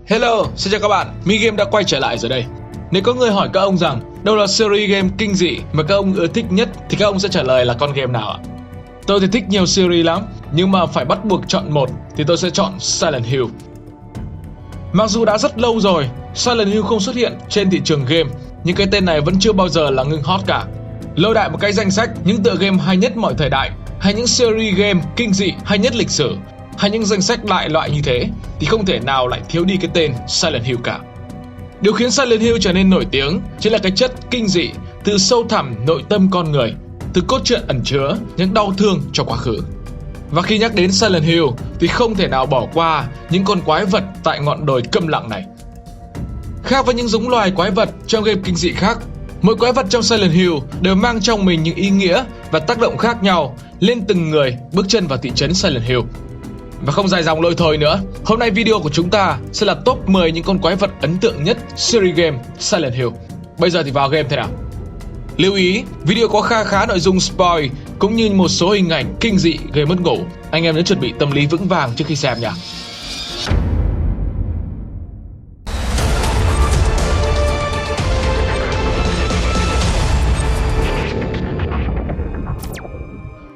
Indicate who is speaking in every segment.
Speaker 1: Hello, xin chào các bạn, Mi Game đã quay trở lại rồi đây. Nếu có người hỏi các ông rằng đâu là series game kinh dị mà các ông ưa thích nhất thì các ông sẽ trả lời là con game nào ạ? Tôi thì thích nhiều series lắm, nhưng mà phải bắt buộc chọn một thì tôi sẽ chọn Silent Hill. Mặc dù đã rất lâu rồi, Silent Hill không xuất hiện trên thị trường game, nhưng cái tên này vẫn chưa bao giờ là ngưng hot cả. Lôi đại một cái danh sách những tựa game hay nhất mọi thời đại, hay những series game kinh dị hay nhất lịch sử, hay những danh sách đại loại như thế, thì không thể nào lại thiếu đi cái tên Silent Hill cả. Điều khiến Silent Hill trở nên nổi tiếng chính là cái chất kinh dị từ sâu thẳm nội tâm con người, từ cốt truyện ẩn chứa những đau thương cho quá khứ. Và khi nhắc đến Silent Hill thì không thể nào bỏ qua những con quái vật tại ngọn đồi câm lặng này. Khác với những giống loài quái vật trong game kinh dị khác, mỗi quái vật trong Silent Hill đều mang trong mình những ý nghĩa và tác động khác nhau lên từng người bước chân vào thị trấn Silent Hill. Và không dài dòng lôi thôi nữa, hôm nay video của chúng ta sẽ là top 10 những con quái vật ấn tượng nhất series game Silent Hill. Bây giờ thì vào game thế nào. Lưu ý, video có khá nội dung spoil cũng như một số hình ảnh kinh dị gây mất ngủ. Anh em nhớ chuẩn bị tâm lý vững vàng trước khi xem nha.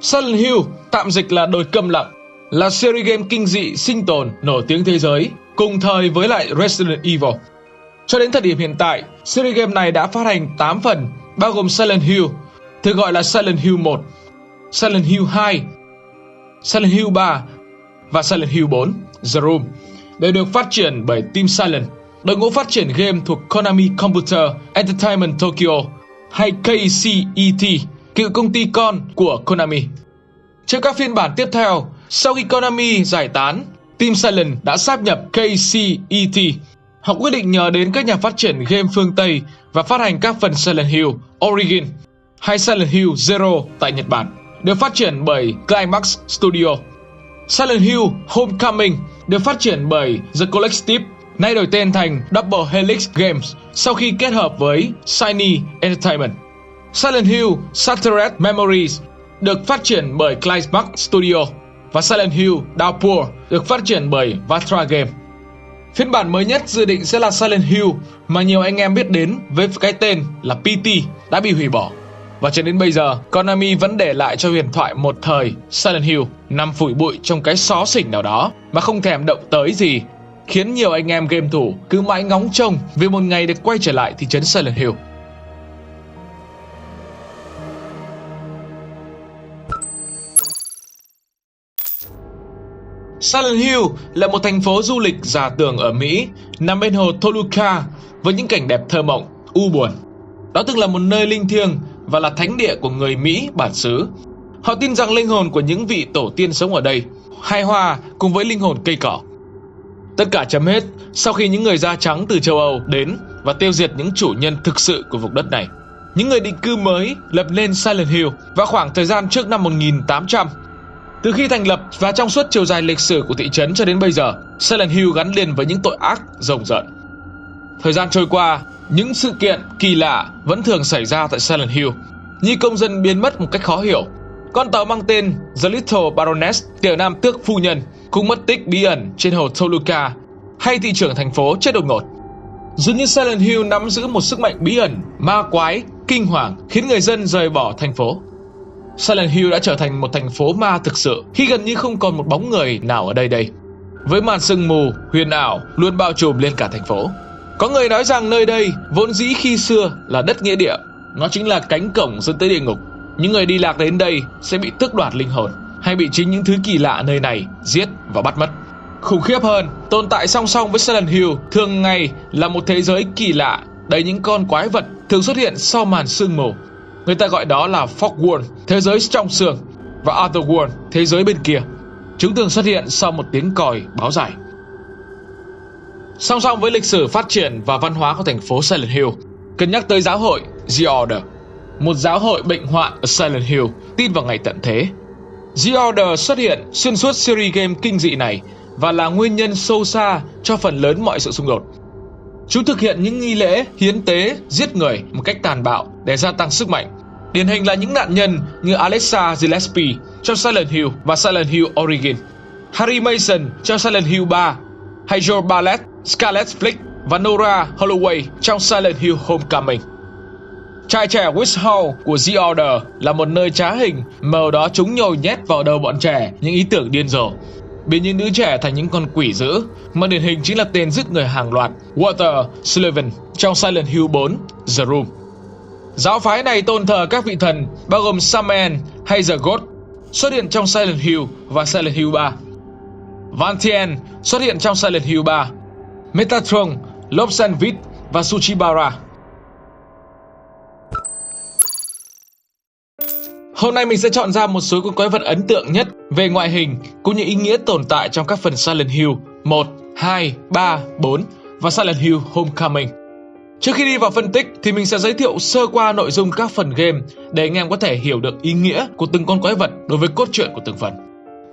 Speaker 1: Silent Hill, tạm dịch là đồi câm lặng, là series game kinh dị sinh tồn nổi tiếng thế giới, cùng thời với lại Resident Evil. Cho đến thời điểm hiện tại, series game này đã phát hành 8 phần, bao gồm Silent Hill, thường gọi là Silent Hill 1, Silent Hill 2, Silent Hill 3 và Silent Hill 4, The Room, đều được phát triển bởi Team Silent, đội ngũ phát triển game thuộc Konami Computer Entertainment Tokyo hay KCET, cựu công ty con của Konami. Trước các phiên bản tiếp theo, sau khi Konami giải tán, Team Silent đã sáp nhập KCET. Họ quyết định nhờ đến các nhà phát triển game phương Tây và phát hành các phần Silent Hill Origin hay Silent Hill Zero tại Nhật Bản, được phát triển bởi Climax Studio. Silent Hill Homecoming được phát triển bởi The Collective, nay đổi tên thành Double Helix Games sau khi kết hợp với Shiny Entertainment. Silent Hill Shattered Memories được phát triển bởi Climax Studio và Silent Hill Downpour được phát triển bởi Vatra Game. Phiên bản mới nhất dự định sẽ là Silent Hill mà nhiều anh em biết đến với cái tên là PT đã bị hủy bỏ. Và cho đến bây giờ, Konami vẫn để lại cho huyền thoại một thời Silent Hill nằm phủi bụi trong cái xó xỉnh nào đó mà không thèm động tới gì, khiến nhiều anh em game thủ cứ mãi ngóng trông vì một ngày được quay trở lại thị trấn Silent Hill. Silent Hill là một thành phố du lịch giả tưởng ở Mỹ, nằm bên hồ Toluca với những cảnh đẹp thơ mộng, u buồn. Đó từng là một nơi linh thiêng và là thánh địa của người Mỹ bản xứ. Họ tin rằng linh hồn của những vị tổ tiên sống ở đây hài hòa cùng với linh hồn cây cỏ. Tất cả chấm hết sau khi những người da trắng từ châu Âu đến và tiêu diệt những chủ nhân thực sự của vùng đất này. Những người định cư mới lập nên Silent Hill vào khoảng thời gian trước năm 1800. Từ khi thành lập và trong suốt chiều dài lịch sử của thị trấn cho đến bây giờ, Silent Hill gắn liền với những tội ác rồng rợn. Thời gian trôi qua, những sự kiện kỳ lạ vẫn thường xảy ra tại Silent Hill, như công dân biến mất một cách khó hiểu, con tàu mang tên The Little Baroness, tiểu nam tước phu nhân, cũng mất tích bí ẩn trên hồ Toluca, hay thị trưởng thành phố chết đột ngột. Dường như Silent Hill nắm giữ một sức mạnh bí ẩn, ma quái, kinh hoàng, khiến người dân rời bỏ thành phố. Silent Hill đã trở thành một thành phố ma thực sự khi gần như không còn một bóng người nào ở đây. Với màn sương mù huyền ảo luôn bao trùm lên cả thành phố. Có người nói rằng nơi đây vốn dĩ khi xưa là đất nghĩa địa, nó chính là cánh cổng dẫn tới địa ngục. Những người đi lạc đến đây sẽ bị tước đoạt linh hồn, hay bị chính những thứ kỳ lạ nơi này giết và bắt mất. Khủng khiếp hơn, tồn tại song song với Silent Hill thường ngày là một thế giới kỳ lạ đầy những con quái vật thường xuất hiện sau màn sương mù. Người ta gọi đó là Fog World, thế giới trong sương, và Other World, thế giới bên kia. Chúng thường xuất hiện sau một tiếng còi báo giải. Song song với lịch sử phát triển và văn hóa của thành phố Silent Hill, cần nhắc tới giáo hội The Order, một giáo hội bệnh hoạn ở Silent Hill tin vào ngày tận thế. The Order xuất hiện xuyên suốt series game kinh dị này và là nguyên nhân sâu xa cho phần lớn mọi sự xung đột. Chúng thực hiện những nghi lễ hiến tế, giết người một cách tàn bạo để gia tăng sức mạnh. Điển hình là những nạn nhân như Alexa Gillespie trong Silent Hill và Silent Hill Origin, Harry Mason trong Silent Hill 3, hay Joe Bartlett Scarlet Flick và Nora Holloway trong Silent Hill Homecoming. Trai trẻ Wishall của The Order là một nơi trá hình mà ở đó chúng nhồi nhét vào đầu bọn trẻ những ý tưởng điên rồ, biến những đứa trẻ thành những con quỷ dữ, mà điển hình chính là tên giết người hàng loạt Walter Sullivan trong Silent Hill 4 The Room. Giáo phái này tôn thờ các vị thần bao gồm Samael hay The God, xuất hiện trong Silent Hill và Silent Hill 3. Vantien xuất hiện trong Silent Hill 3, Metatron, Lobsang-Vith và Suchibara. Hôm nay mình sẽ chọn ra một số con quái vật ấn tượng nhất về ngoại hình cũng như ý nghĩa tồn tại trong các phần Silent Hill 1, 2, 3, 4 và Silent Hill Homecoming. Trước khi đi vào phân tích thì mình sẽ giới thiệu sơ qua nội dung các phần game để anh em có thể hiểu được ý nghĩa của từng con quái vật đối với cốt truyện của từng phần.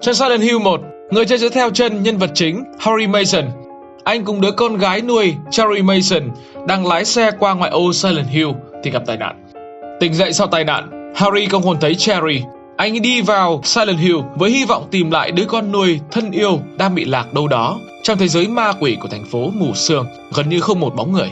Speaker 1: Trong Silent Hill 1, người chơi sẽ theo chân nhân vật chính Harry Mason. Anh cùng đứa con gái nuôi Cherry Mason đang lái xe qua ngoại ô Silent Hill thì gặp tai nạn. Tỉnh dậy sau tai nạn, Harry không còn thấy Cherry. Anh đi vào Silent Hill với hy vọng tìm lại đứa con nuôi thân yêu đang bị lạc đâu đó trong thế giới ma quỷ của thành phố mù sương, gần như không một bóng người.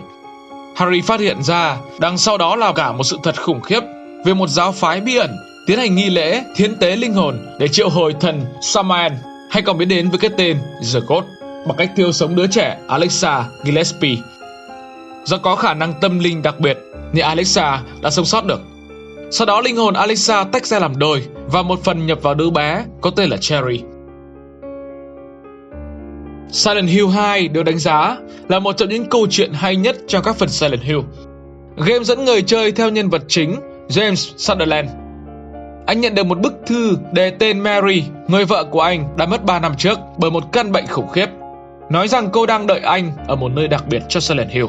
Speaker 1: Harry phát hiện ra đằng sau đó là cả một sự thật khủng khiếp về một giáo phái bí ẩn tiến hành nghi lễ thiến tế linh hồn để triệu hồi thần Samael, hay còn biết đến với cái tên The God, bằng cách thiêu sống đứa trẻ Alexa Gillespie. Do có khả năng tâm linh đặc biệt nên Alexa đã sống sót được. Sau đó linh hồn Alexa tách ra làm đôi và một phần nhập vào đứa bé có tên là Cherry. Silent Hill 2 được đánh giá là một trong những câu chuyện hay nhất trong các phần Silent Hill. Game dẫn người chơi theo nhân vật chính James Sutherland. Anh nhận được một bức thư đề tên Mary, người vợ của anh đã mất 3 năm trước bởi một căn bệnh khủng khiếp, nói rằng cô đang đợi anh ở một nơi đặc biệt cho Silent Hill.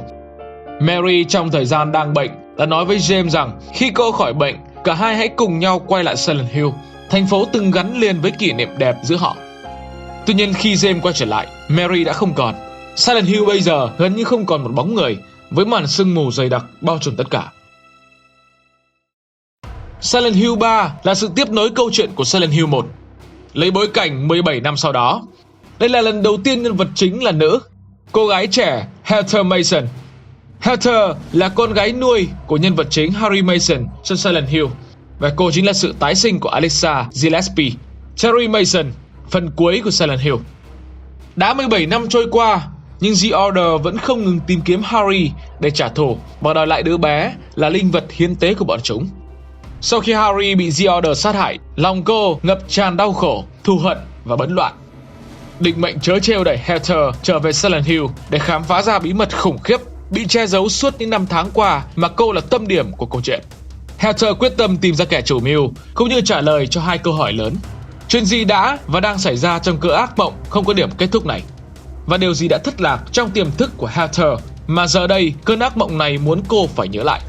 Speaker 1: Mary trong thời gian đang bệnh đã nói với James rằng khi cô khỏi bệnh, cả hai hãy cùng nhau quay lại Silent Hill, thành phố từng gắn liền với kỷ niệm đẹp giữa họ. Tuy nhiên khi James quay trở lại, Mary đã không còn. Silent Hill bây giờ gần như không còn một bóng người, với màn sương mù dày đặc bao trùm tất cả. Silent Hill 3 là sự tiếp nối câu chuyện của Silent Hill 1, lấy bối cảnh 17 năm sau đó. Đây là lần đầu tiên nhân vật chính là nữ, cô gái trẻ Heather Mason. Heather là con gái nuôi của nhân vật chính Harry Mason trong Silent Hill, và cô chính là sự tái sinh của Alexa Gillespie, Cherry Mason, phần cuối của Silent Hill. Đã 17 năm trôi qua, nhưng The Order vẫn không ngừng tìm kiếm Harry để trả thù và đòi lại đứa bé là linh vật hiến tế của bọn chúng. Sau khi Harry bị The Order sát hại, lòng cô ngập tràn đau khổ, thù hận và bấn loạn. Định mệnh trớ trêu đẩy Heather trở về Silent Hill để khám phá ra bí mật khủng khiếp bị che giấu suốt những năm tháng qua mà cô là tâm điểm của câu chuyện. Heather quyết tâm tìm ra kẻ chủ mưu cũng như trả lời cho hai câu hỏi lớn. Chuyện gì đã và đang xảy ra trong cơn ác mộng không có điểm kết thúc này? Và điều gì đã thất lạc trong tiềm thức của Heather mà giờ đây cơn ác mộng này muốn cô phải nhớ lại?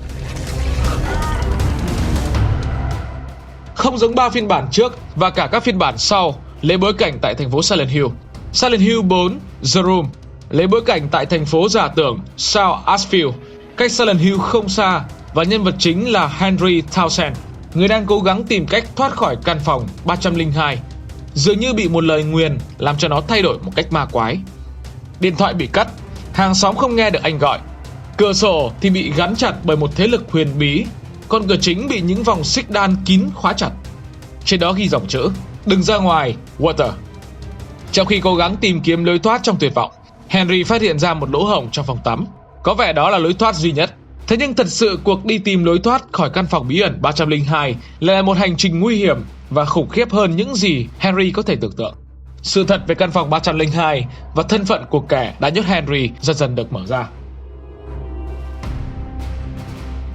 Speaker 1: Không giống 3 phiên bản trước và cả các phiên bản sau lấy bối cảnh tại thành phố Silent Hill. Silent Hill 4 The Room lấy bối cảnh tại thành phố giả tưởng South Ashfield, cách Silent Hill không xa, và nhân vật chính là Henry Townsend, người đang cố gắng tìm cách thoát khỏi căn phòng 302, dường như bị một lời nguyền làm cho nó thay đổi một cách ma quái. Điện thoại bị cắt, hàng xóm không nghe được anh gọi, cửa sổ thì bị gắn chặt bởi một thế lực huyền bí, còn cửa chính bị những vòng xích đan kín khóa chặt. Trên đó ghi dòng chữ "Đừng ra ngoài, Walter". Trong khi cố gắng tìm kiếm lối thoát trong tuyệt vọng, Henry phát hiện ra một lỗ hổng trong phòng tắm. Có vẻ đó là lối thoát duy nhất. Thế nhưng thật sự cuộc đi tìm lối thoát khỏi căn phòng bí ẩn 302 lại là một hành trình nguy hiểm và khủng khiếp hơn những gì Henry có thể tưởng tượng. Sự thật về căn phòng 302 và thân phận của kẻ đã nhốt Henry dần dần được mở ra.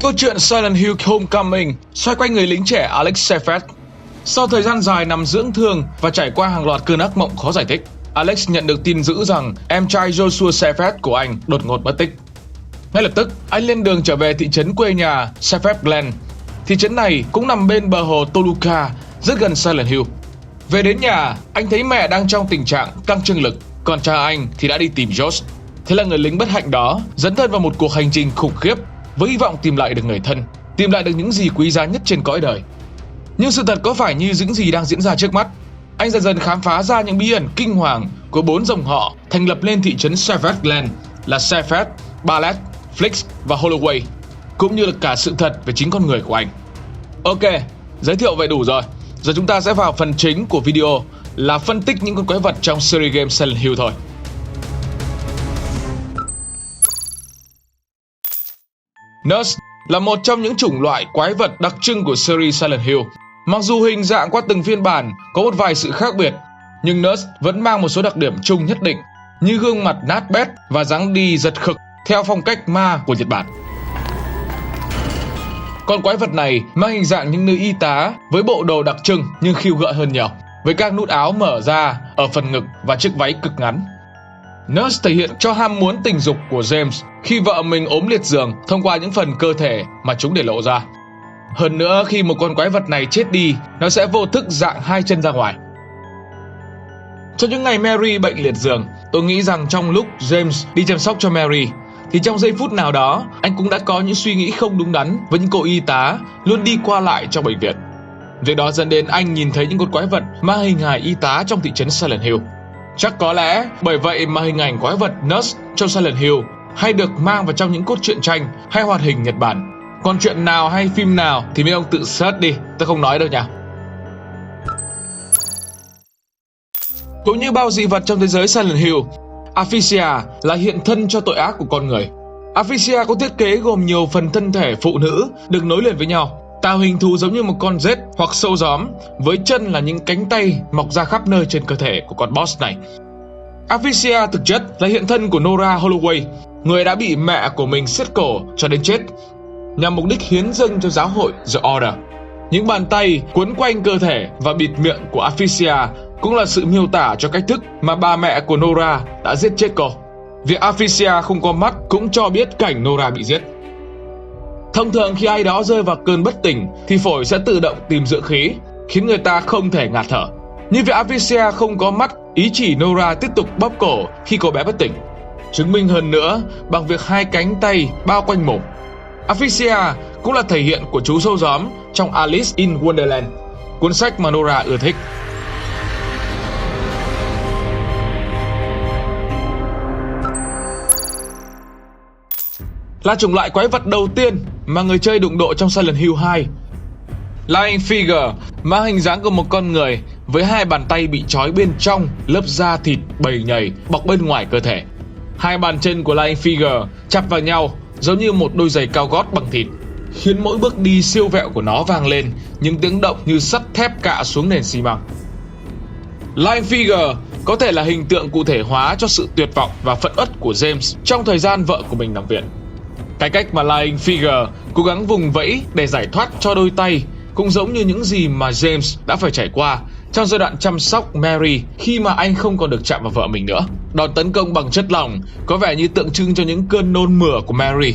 Speaker 1: Câu chuyện Silent Hill Homecoming xoay quanh người lính trẻ Alex Shepard. Sau thời gian dài nằm dưỡng thương và trải qua hàng loạt cơn ác mộng khó giải thích, Alex nhận được tin dữ rằng em trai Joshua Shepard của anh đột ngột mất tích. Ngay lập tức, anh lên đường trở về thị trấn quê nhà Shepard Glen. Thị trấn này cũng nằm bên bờ hồ Toluca, rất gần Silent Hill. Về đến nhà, anh thấy mẹ đang trong tình trạng căng trương lực, còn cha anh thì đã đi tìm Josh. Thế là người lính bất hạnh đó dấn thân vào một cuộc hành trình khủng khiếp với hy vọng tìm lại được người thân, tìm lại được những gì quý giá nhất trên cõi đời. Nhưng sự thật có phải như những gì đang diễn ra trước mắt? Anh dần dần khám phá ra những bí ẩn kinh hoàng của 4 dòng họ thành lập nên thị trấn Safetland là Safet, Ballet, Flix và Holloway, cũng như là cả sự thật về chính con người của anh. Ok, giới thiệu vậy đủ rồi. Giờ chúng ta sẽ vào phần chính của video là phân tích những con quái vật trong series game Silent Hill thôi. Nurse là một trong những chủng loại quái vật đặc trưng của series Silent Hill. Mặc dù hình dạng qua từng phiên bản có một vài sự khác biệt, nhưng Nurse vẫn mang một số đặc điểm chung nhất định, như gương mặt nát bét và dáng đi giật khực theo phong cách ma của Nhật Bản. Con quái vật này mang hình dạng những nữ y tá với bộ đồ đặc trưng nhưng khiêu gợi hơn nhiều, với các nút áo mở ra ở phần ngực và chiếc váy cực ngắn. Nurse thể hiện cho ham muốn tình dục của James khi vợ mình ốm liệt giường thông qua những phần cơ thể mà chúng để lộ ra. Hơn nữa, khi một con quái vật này chết đi, nó sẽ vô thức dạng hai chân ra ngoài. Trong những ngày Mary bệnh liệt giường, tôi nghĩ rằng trong lúc James đi chăm sóc cho Mary, thì trong giây phút nào đó, anh cũng đã có những suy nghĩ không đúng đắn với những cô y tá luôn đi qua lại trong bệnh viện. Việc đó dẫn đến anh nhìn thấy những con quái vật mang hình hài y tá trong thị trấn Silent Hill. Chắc có lẽ bởi vậy mà hình ảnh quái vật Nurse trong Silent Hill hay được mang vào trong những cốt truyện tranh hay hoạt hình Nhật Bản. Còn chuyện nào hay phim nào thì mấy ông tự search đi, tôi không nói đâu nha. Cũng như bao dị vật trong thế giới Silent Hill, Aphysia là hiện thân cho tội ác của con người. Aphysia có thiết kế gồm nhiều phần thân thể phụ nữ được nối liền với nhau, tạo hình thù giống như một con rết hoặc sâu gióm, với chân là những cánh tay mọc ra khắp nơi trên cơ thể của con boss này. Aphysia thực chất là hiện thân của Nora Holloway, người đã bị mẹ của mình xiết cổ cho đến chết, nhằm mục đích hiến dâng cho giáo hội The Order. Những bàn tay quấn quanh cơ thể và bịt miệng của Aphysia cũng là sự miêu tả cho cách thức mà bà mẹ của Nora đã giết chết cô. Việc Aphysia không có mắt cũng cho biết cảnh Nora bị giết. Thông thường khi ai đó rơi vào cơn bất tỉnh thì phổi sẽ tự động tìm dưỡng khí, khiến người ta không thể ngạt thở. Nhưng việc Aphysia không có mắt ý chỉ Nora tiếp tục bóp cổ khi cô bé bất tỉnh. Chứng minh hơn nữa bằng việc hai cánh tay bao quanh mồm. Aphysia cũng là thể hiện của chú sâu gióm trong Alice in Wonderland, cuốn sách mà Nora ưa thích. Là chủng loại quái vật đầu tiên mà người chơi đụng độ trong Silent Hill 2. Lying Figure mang hình dáng của một con người với hai bàn tay bị trói bên trong lớp da thịt bầy nhầy bọc bên ngoài cơ thể. Hai bàn chân của Lying Figure chắp vào nhau giống như một đôi giày cao gót bằng thịt, khiến mỗi bước đi siêu vẹo của nó vang lên những tiếng động như sắt thép cạ xuống nền xi măng. Lying Figure có thể là hình tượng cụ thể hóa cho sự tuyệt vọng và phẫn uất của James trong thời gian vợ của mình nằm viện. Cái cách mà Lying Figure cố gắng vùng vẫy để giải thoát cho đôi tay cũng giống như những gì mà James đã phải trải qua trong giai đoạn chăm sóc Mary khi mà anh không còn được chạm vào vợ mình nữa. Đòn tấn công bằng chất lỏng có vẻ như tượng trưng cho những cơn nôn mửa của Mary,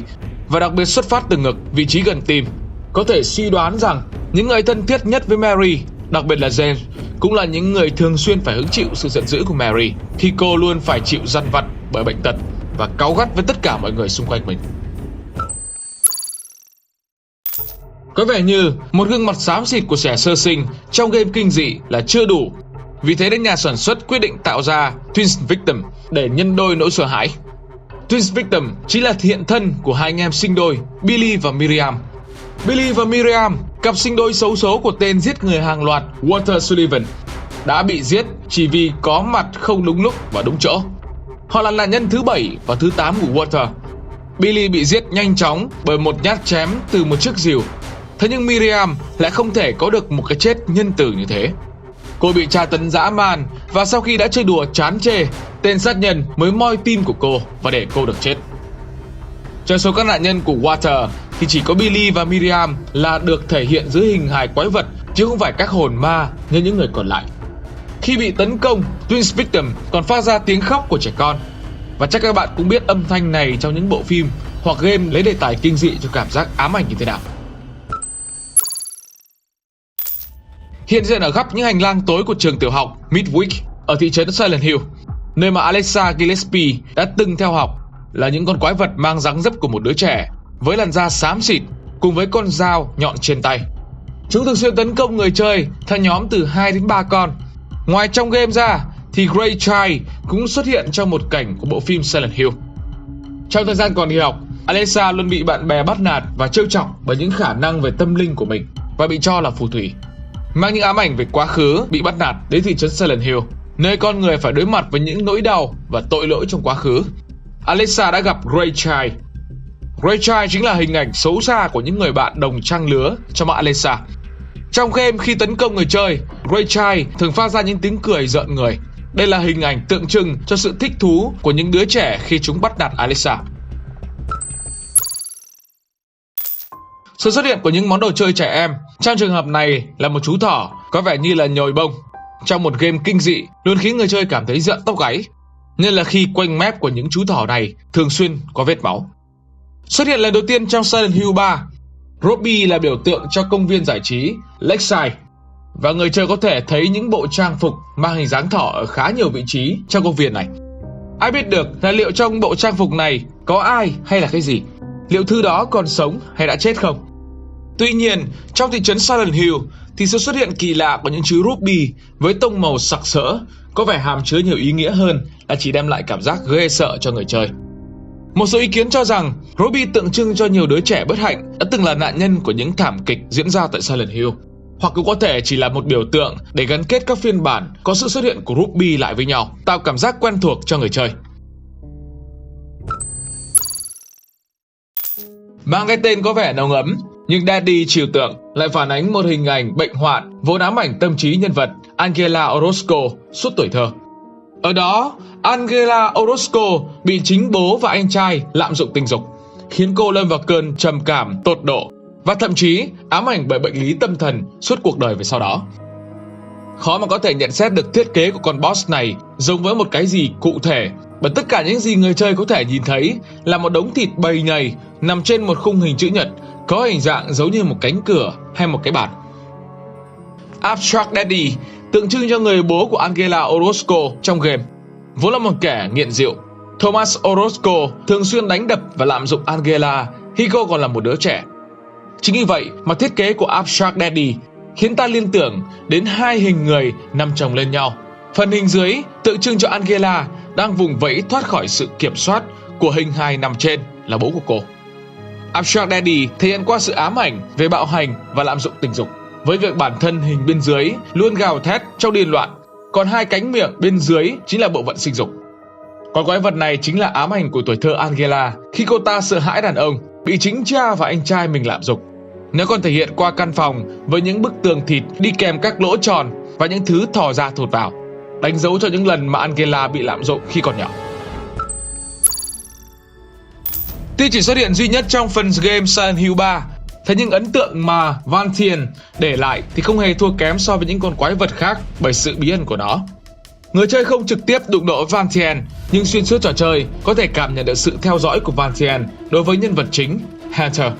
Speaker 1: và đặc biệt xuất phát từ ngực, vị trí gần tim. Có thể suy đoán rằng những người thân thiết nhất với Mary, đặc biệt là James, cũng là những người thường xuyên phải hứng chịu sự giận dữ của Mary khi cô luôn phải chịu dằn vặt bởi bệnh tật và cáu gắt với tất cả mọi người xung quanh mình. Có vẻ như một gương mặt xám xịt của trẻ sơ sinh trong game kinh dị là chưa đủ. Vì thế nên nhà sản xuất quyết định tạo ra Twin Victim để nhân đôi nỗi sợ hãi. Twin Victim chính là hiện thân của hai anh em sinh đôi Billy và Miriam. Billy và Miriam, cặp sinh đôi xấu số của tên giết người hàng loạt Walter Sullivan, đã bị giết chỉ vì có mặt không đúng lúc và đúng chỗ. Họ là nạn nhân thứ 7 và thứ 8 của Walter. Billy bị giết nhanh chóng bởi một nhát chém từ một chiếc rìu. Thế nhưng Miriam lại không thể có được một cái chết nhân từ như thế. Cô bị tra tấn dã man và sau khi đã chơi đùa chán chê, tên sát nhân mới moi tim của cô và để cô được chết. Trong số các nạn nhân của Walter thì chỉ có Billy và Miriam là được thể hiện dưới hình hài quái vật chứ không phải các hồn ma như những người còn lại. Khi bị tấn công, Twin Victim còn phát ra tiếng khóc của trẻ con. Và chắc các bạn cũng biết âm thanh này trong những bộ phim hoặc game lấy đề tài kinh dị cho cảm giác ám ảnh như thế nào. Hiện diện ở khắp những hành lang tối của trường tiểu học Midwick ở thị trấn Silent Hill, nơi mà Alexa Gillespie đã từng theo học, là những con quái vật mang dáng dấp của một đứa trẻ với làn da xám xịt cùng với con dao nhọn trên tay. Chúng thường xuyên tấn công người chơi theo nhóm từ 2 đến 3 con. Ngoài trong game ra thì Grey Child cũng xuất hiện trong một cảnh của bộ phim Silent Hill. Trong thời gian còn đi học, Alessa luôn bị bạn bè bắt nạt và trêu chọc bởi những khả năng về tâm linh của mình và bị cho là phù thủy. Mang những ám ảnh về quá khứ bị bắt nạt đến thị trấn Silent Hill, nơi con người phải đối mặt với những nỗi đau và tội lỗi trong quá khứ. Alessa đã gặp Grey Child. Grey Child chính là hình ảnh xấu xa của những người bạn đồng trang lứa cho mắt Alessa. Trong game, khi tấn công người chơi, Grey Child thường phát ra những tiếng cười rợn người. Đây là hình ảnh tượng trưng cho sự thích thú của những đứa trẻ khi chúng bắt nạt Alessa. Sự xuất hiện của những món đồ chơi trẻ em, trong trường hợp này là một chú thỏ có vẻ như là nhồi bông, trong một game kinh dị luôn khiến người chơi cảm thấy rợn tóc gáy, nên là khi quanh mép của những chú thỏ này thường xuyên có vết máu. Xuất hiện lần đầu tiên trong Silent Hill 3, Robbie là biểu tượng cho công viên giải trí Lakeside, và người chơi có thể thấy những bộ trang phục mang hình dáng thỏ ở khá nhiều vị trí trong công viên này. Ai biết được là liệu trong bộ trang phục này có ai hay là cái gì? Liệu thứ đó còn sống hay đã chết không? Tuy nhiên, trong thị trấn Silent Hill thì sự xuất hiện kỳ lạ của những chú Ruby với tông màu sặc sỡ có vẻ hàm chứa nhiều ý nghĩa hơn là chỉ đem lại cảm giác ghê sợ cho người chơi. Một số ý kiến cho rằng Ruby tượng trưng cho nhiều đứa trẻ bất hạnh đã từng là nạn nhân của những thảm kịch diễn ra tại Silent Hill, hoặc cũng có thể chỉ là một biểu tượng để gắn kết các phiên bản có sự xuất hiện của Ruby lại với nhau, tạo cảm giác quen thuộc cho người chơi. Mang cái tên có vẻ nồng ấm, nhưng Daddy trừu tượng lại phản ánh một hình ảnh bệnh hoạn vốn ám ảnh tâm trí nhân vật Angela Orozco suốt tuổi thơ. Ở đó, Angela Orozco bị chính bố và anh trai lạm dụng tình dục, khiến cô lâm vào cơn trầm cảm tột độ và thậm chí ám ảnh bởi bệnh lý tâm thần suốt cuộc đời về sau đó. Khó mà có thể nhận xét được thiết kế của con boss này giống với một cái gì cụ thể, bởi tất cả những gì người chơi có thể nhìn thấy là một đống thịt bầy nhầy nằm trên một khung hình chữ nhật có hình dạng giống như một cánh cửa hay một cái bàn. Abstract Daddy tượng trưng cho người bố của Angela Orozco trong game, vốn là một kẻ nghiện rượu. Thomas Orozco thường xuyên đánh đập và lạm dụng Angela khi cô còn là một đứa trẻ. Chính vì vậy mà thiết kế của Abstract Daddy khiến ta liên tưởng đến hai hình người nằm chồng lên nhau. Phần hình dưới tượng trưng cho Angela đang vùng vẫy thoát khỏi sự kiểm soát của hình hài nằm trên là bố của cô. Abstract Daddy thể hiện qua sự ám ảnh về bạo hành và lạm dụng tình dục, với việc bản thân hình bên dưới luôn gào thét trong điên loạn, còn hai cánh miệng bên dưới chính là bộ phận sinh dục. Con quái vật này chính là ám ảnh của tuổi thơ Angela khi cô ta sợ hãi đàn ông, bị chính cha và anh trai mình lạm dụng. Nó còn thể hiện qua căn phòng với những bức tường thịt đi kèm các lỗ tròn và những thứ thò ra thụt vào, đánh dấu cho những lần mà Angela bị lạm dụng khi còn nhỏ. Tuy chỉ xuất hiện duy nhất trong phần game Silent Hill 3, thế nhưng ấn tượng mà Valentine để lại thì không hề thua kém so với những con quái vật khác bởi sự bí ẩn của nó. Người chơi không trực tiếp đụng độ Valentine, nhưng xuyên suốt trò chơi có thể cảm nhận được sự theo dõi của Valentine đối với nhân vật chính, Hunter.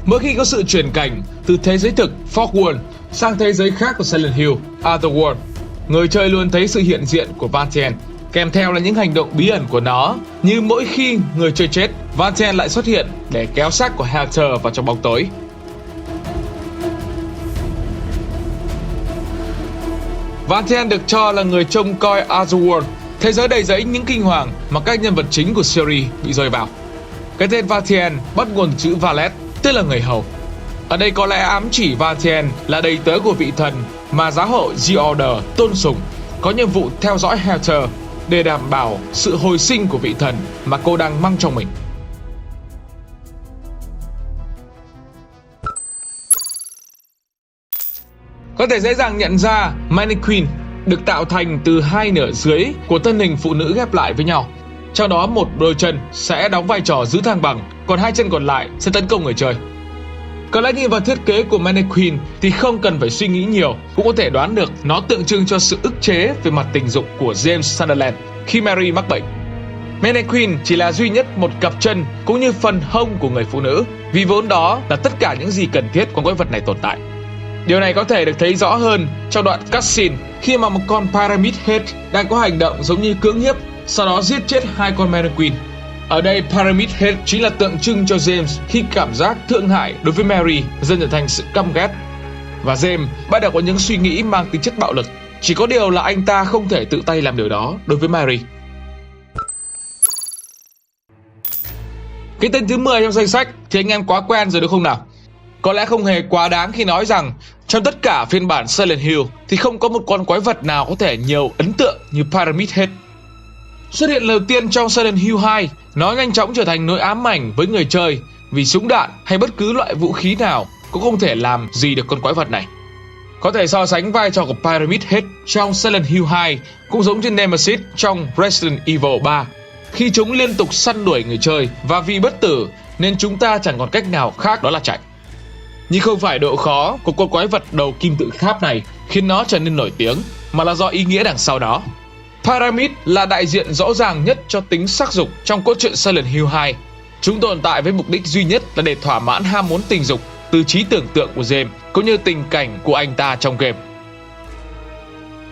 Speaker 1: Mỗi khi có sự chuyển cảnh từ thế giới thực Fogworld sang thế giới khác của Silent Hill, Otherworld, người chơi luôn thấy sự hiện diện của Valentine, kèm theo là những hành động bí ẩn của nó, như mỗi khi người chơi chết, Valentine lại xuất hiện để kéo xác của Hunter vào trong bóng tối. Valentine được cho là người trông coi Otherworld, thế giới đầy rẫy những kinh hoàng mà các nhân vật chính của series bị rơi vào. Cái tên Valentine bắt nguồn từ chữ valet, tức là người hầu. Ở đây có lẽ ám chỉ Valentine là đầy tớ của vị thần mà giáo hội The Order tôn sùng, có nhiệm vụ theo dõi Hunter để đảm bảo sự hồi sinh của vị thần mà cô đang mang trong mình. Có thể dễ dàng nhận ra Mannequin được tạo thành từ hai nửa dưới của thân hình phụ nữ ghép lại với nhau. Trong đó một đôi chân sẽ đóng vai trò giữ thăng bằng, còn hai chân còn lại sẽ tấn công người chơi. Có lẽ nhìn vào thiết kế của Mannequin thì không cần phải suy nghĩ nhiều, cũng có thể đoán được nó tượng trưng cho sự ức chế về mặt tình dục của James Sunderland khi Mary mắc bệnh. Mannequin chỉ là duy nhất một cặp chân cũng như phần hông của người phụ nữ, vì vốn đó là tất cả những gì cần thiết của quái vật này tồn tại. Điều này có thể được thấy rõ hơn trong đoạn cutscene khi mà một con Pyramid Head đang có hành động giống như cưỡng hiếp, sau đó giết chết hai con Mannequin. Ở đây Pyramid Head chính là tượng trưng cho James khi cảm giác thương hại đối với Mary dần trở thành sự căm ghét, và James bắt đầu có những suy nghĩ mang tính chất bạo lực. Chỉ có điều là anh ta không thể tự tay làm điều đó đối với Mary. Cái tên thứ 10 trong danh sách thì anh em quá quen rồi đúng không nào? Có lẽ không hề quá đáng khi nói rằng trong tất cả phiên bản Silent Hill thì không có một con quái vật nào có thể nhiều ấn tượng như Pyramid Head. Xuất hiện đầu tiên trong Silent Hill 2, nó nhanh chóng trở thành nỗi ám ảnh với người chơi vì súng đạn hay bất cứ loại vũ khí nào cũng không thể làm gì được con quái vật này. Có thể so sánh vai trò của Pyramid Head trong Silent Hill 2 cũng giống như Nemesis trong Resident Evil 3, khi chúng liên tục săn đuổi người chơi và vì bất tử nên chúng ta chẳng còn cách nào khác đó là chạy. Nhưng không phải độ khó của con quái vật đầu kim tự tháp này khiến nó trở nên nổi tiếng, mà là do ý nghĩa đằng sau đó. Pyramid là đại diện rõ ràng nhất cho tính sắc dục trong cốt truyện Silent Hill 2. Chúng tồn tại với mục đích duy nhất là để thỏa mãn ham muốn tình dục từ trí tưởng tượng của James cũng như tình cảnh của anh ta trong game.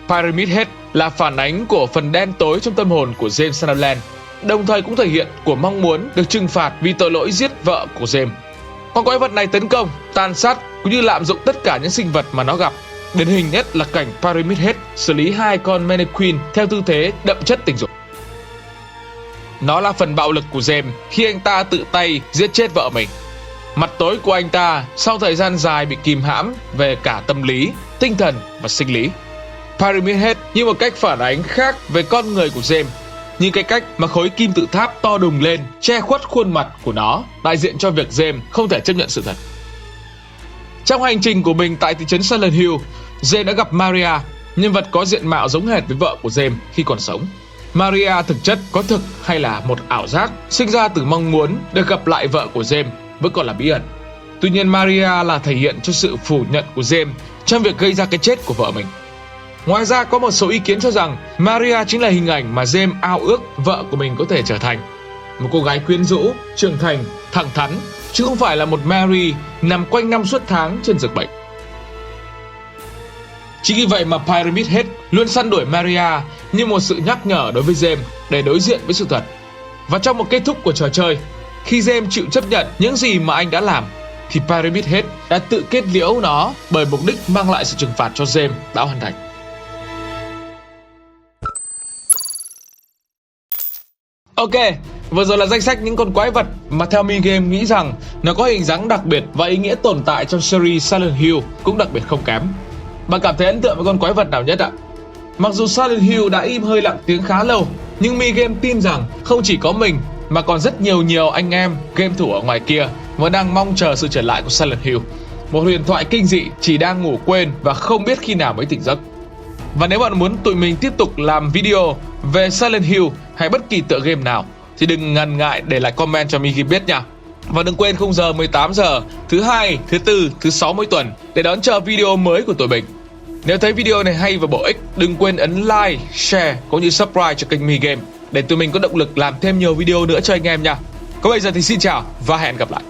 Speaker 1: Pyramid Head là phản ánh của phần đen tối trong tâm hồn của James Sunderland, đồng thời cũng thể hiện của mong muốn được trừng phạt vì tội lỗi giết vợ của James. Con quái vật này tấn công, tàn sát cũng như lạm dụng tất cả những sinh vật mà nó gặp. Điển hình nhất là cảnh Pyramid Head xử lý 2 con mannequin theo tư thế đậm chất tình dục. Nó là phần bạo lực của James khi anh ta tự tay giết chết vợ mình. Mặt tối của anh ta sau thời gian dài bị kìm hãm về cả tâm lý, tinh thần và sinh lý. Pyramid Head như một cách phản ánh khác về con người của James, như cái cách mà khối kim tự tháp to đùng lên che khuất khuôn mặt của nó, đại diện cho việc James không thể chấp nhận sự thật. Trong hành trình của mình tại thị trấn Silent Hill, James đã gặp Maria, nhân vật có diện mạo giống hệt với vợ của James khi còn sống. Maria thực chất có thực hay là một ảo giác sinh ra từ mong muốn được gặp lại vợ của James vẫn còn là bí ẩn. Tuy nhiên Maria là thể hiện cho sự phủ nhận của James trong việc gây ra cái chết của vợ mình. Ngoài ra có một số ý kiến cho rằng Maria chính là hình ảnh mà James ao ước vợ của mình có thể trở thành. Một cô gái quyến rũ, trưởng thành, thẳng thắn, chứ không phải là một Mary nằm quanh năm suốt tháng trên giường bệnh. Chính vì vậy mà Pyramid Head luôn săn đuổi Maria như một sự nhắc nhở đối với James để đối diện với sự thật. Và trong một kết thúc của trò chơi, khi James chịu chấp nhận những gì mà anh đã làm, thì Pyramid Head đã tự kết liễu nó bởi mục đích mang lại sự trừng phạt cho James đã hoàn thành. Ok, vừa rồi là danh sách những con quái vật mà theo Mi-game nghĩ rằng nó có hình dáng đặc biệt và ý nghĩa tồn tại trong series Silent Hill cũng đặc biệt không kém. Bạn cảm thấy ấn tượng với con quái vật nào nhất ạ? Mặc dù Silent Hill đã im hơi lặng tiếng khá lâu, nhưng Mi-game tin rằng không chỉ có mình mà còn rất nhiều anh em game thủ ở ngoài kia vẫn đang mong chờ sự trở lại của Silent Hill, một huyền thoại kinh dị chỉ đang ngủ quên và không biết khi nào mới tỉnh giấc. Và nếu bạn muốn tụi mình tiếp tục làm video về Silent Hill hay bất kỳ tựa game nào thì đừng ngần ngại để lại comment cho Mi-game biết nha. Và đừng quên khung giờ 18 giờ thứ hai, thứ tư, thứ sáu mỗi tuần để đón chờ video mới của tụi mình. Nếu thấy video này hay và bổ ích, đừng quên ấn like, share cũng như subscribe cho kênh Mi-game để tụi mình có động lực làm thêm nhiều video nữa cho anh em nha. Còn bây giờ thì xin chào và hẹn gặp lại.